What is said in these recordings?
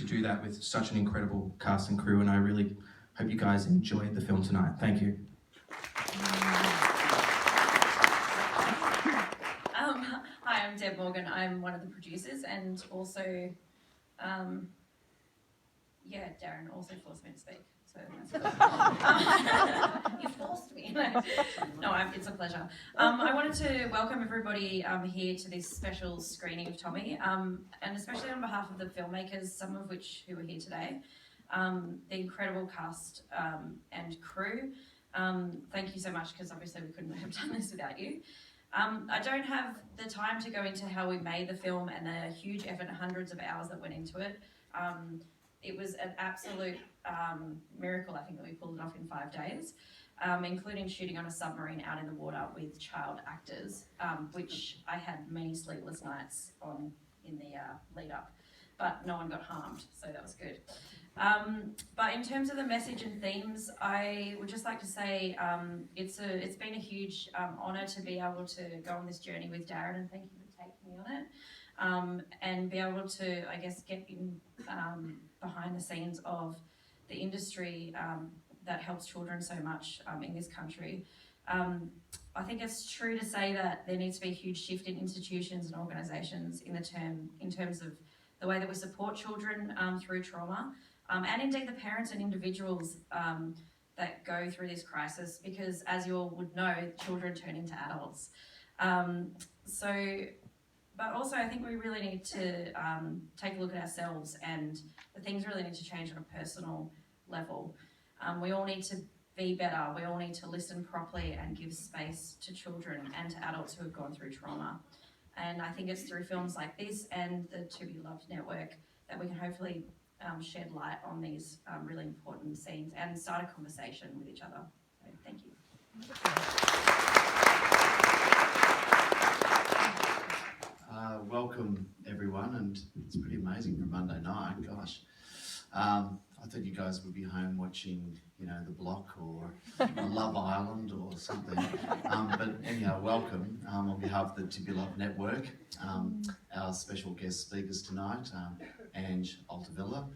do that with such an incredible cast and crew, and I really hope you guys enjoyed the film tonight. Thank you. Hi, I'm Deb Morgan. I'm one of the producers, and also, Darren also forced me to speak. So that's you forced me. No, it's a pleasure. I wanted to welcome everybody here to this special screening of Tommy, and especially on behalf of the filmmakers, some of which who are here today, the incredible cast and crew. Thank you so much, because obviously we couldn't have done this without you. I don't have the time to go into how we made the film and the huge effort, hundreds of hours that went into it. It was an absolute miracle, I think, that we pulled it off in 5 days, including shooting on a submarine out in the water with child actors, which I had many sleepless nights on in the lead up, but no one got harmed, so that was good. But in terms of the message and themes, I would just like to say it's been a huge honour to be able to go on this journey with Darren, and thank you for taking me on it, and be able to, I guess, get in behind the scenes of the industry that helps children so much in this country. I think it's true to say that there needs to be a huge shift in institutions and organisations in terms of the way that we support children through trauma, and indeed the parents and individuals that go through this crisis, because as you all would know, children turn into adults. But also I think we really need to take a look at ourselves, and the things really need to change on a personal level. We all need to be better. We all need to listen properly and give space to children and to adults who have gone through trauma. And I think it's through films like this and the To Be Loved network that we can hopefully shed light on these really important scenes and start a conversation with each other. So thank you. Welcome everyone, and it's pretty amazing for Monday night, gosh. I thought you guys would be home watching, The Block or Love Island or something. But anyhow, welcome on behalf of the To Be Loved network. Our special guest speakers tonight, Ange Altavilla,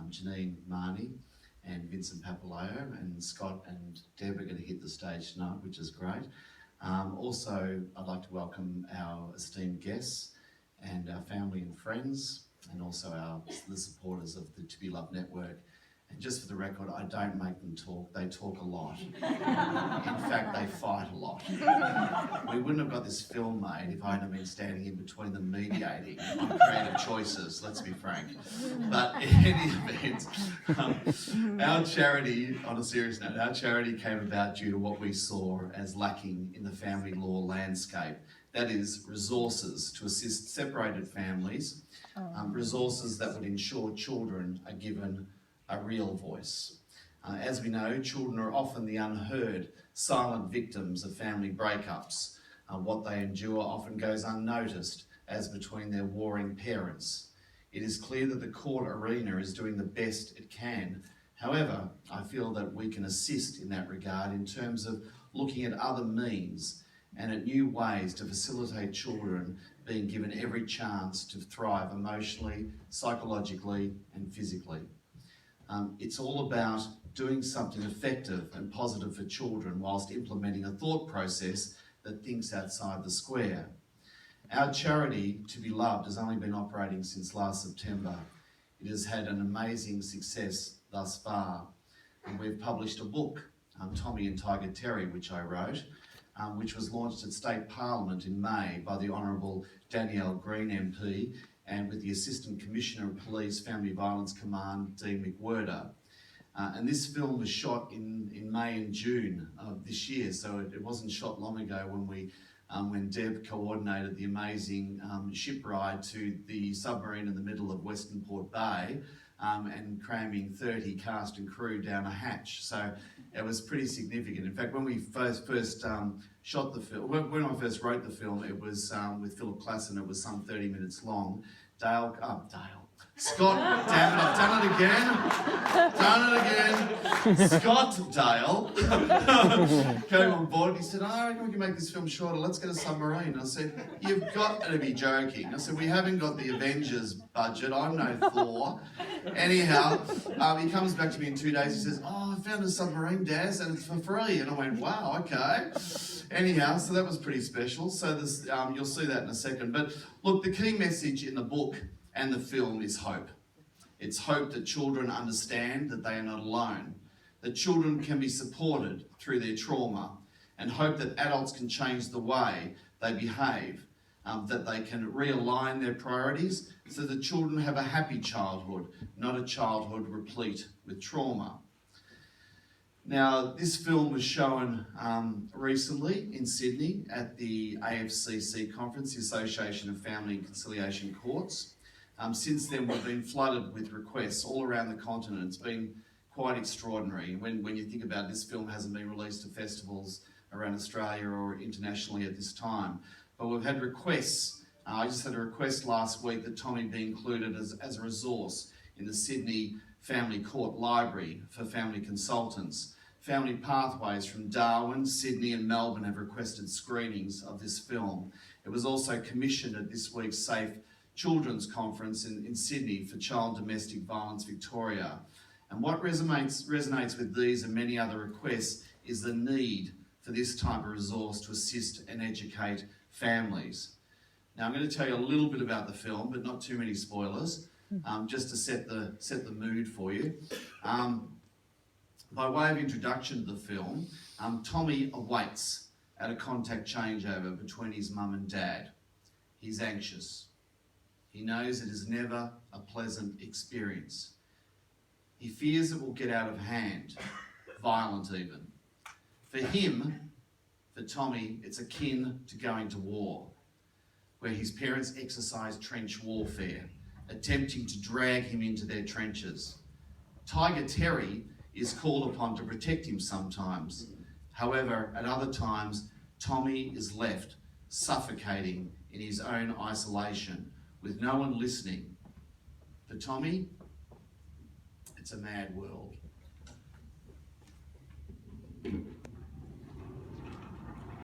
Janine Marnie, and Vincent Papalayo, and Scott and Deb are going to hit the stage tonight, which is great. Also, I'd like to welcome our esteemed guests and our family and friends, and also the supporters of the To Be Loved network. And just for the record, I don't make them talk, they talk a lot. In fact, they fight a lot. We wouldn't have got this film made if I hadn't been standing in between them mediating on creative choices, let's be frank. But in any event, our charity, on a serious note, our charity came about due to what we saw as lacking in the family law landscape. That is, resources to assist separated families, resources that would ensure children are given a real voice. As we know, children are often the unheard, silent victims of family breakups. What they endure often goes unnoticed, as between their warring parents. It is clear that the court arena is doing the best it can. However, I feel that we can assist in that regard in terms of looking at other means and at new ways to facilitate children being given every chance to thrive emotionally, psychologically, and physically. It's all about doing something effective and positive for children whilst implementing a thought process that thinks outside the square. Our charity, To Be Loved, has only been operating since last September. It has had an amazing success thus far. And we've published a book, Tommy and Tiger Terry, which I wrote, which was launched at State Parliament in May by the Honourable Danielle Green MP, and with the Assistant Commissioner of Police Family Violence Command, Dean McWhirter. And this film was shot in May and June of this year, so it wasn't shot long ago when Deb coordinated the amazing ship ride to the submarine in the middle of Western Port Bay, and cramming 30 cast and crew down a hatch. So it was pretty significant. In fact, when we first shot the film, when I first wrote the film, it was with Philip Klassen, it was some 30 minutes long. Scott, damn it, I've done it again. Scott Dale came on board and he said, I reckon we can make this film shorter. Let's get a submarine. I said, you've got to be joking. I said, we haven't got the Avengers budget. I'm no Thor. Anyhow, he comes back to me in 2 days. He says, I found a submarine, Daz, and it's for free. And I went, wow, okay. Anyhow, so that was pretty special. So this, you'll see that in a second. But look, the key message in the book and the film is hope. It's hope that children understand that they are not alone, that children can be supported through their trauma, and hope that adults can change the way they behave, that they can realign their priorities so that children have a happy childhood, not a childhood replete with trauma. Now, this film was shown recently in Sydney at the AFCC conference, the Association of Family and Conciliation Courts. Since then, we've been flooded with requests all around the continent. It's been quite extraordinary. When you think about it, this film hasn't been released to festivals around Australia or internationally at this time. But we've had requests. I just had a request last week that Tommy be included as a resource in the Sydney Family Court Library for family consultants. Family Pathways from Darwin, Sydney and Melbourne have requested screenings of this film. It was also commissioned at this week's Safe Children's Conference in Sydney for Child Domestic Violence Victoria. And what resonates with these and many other requests is the need for this type of resource to assist and educate families. Now I'm going to tell you a little bit about the film, but not too many spoilers, just to set the mood for you. By way of introduction to the film, Tommy awaits at a contact changeover between his mum and dad. He's anxious. He knows it is never a pleasant experience. He fears it will get out of hand, violent even. For him, for Tommy, it's akin to going to war, where his parents exercise trench warfare, attempting to drag him into their trenches. Tiger Terry is called upon to protect him sometimes. However, at other times, Tommy is left suffocating in his own isolation, with no one listening. For Tommy, it's a mad world.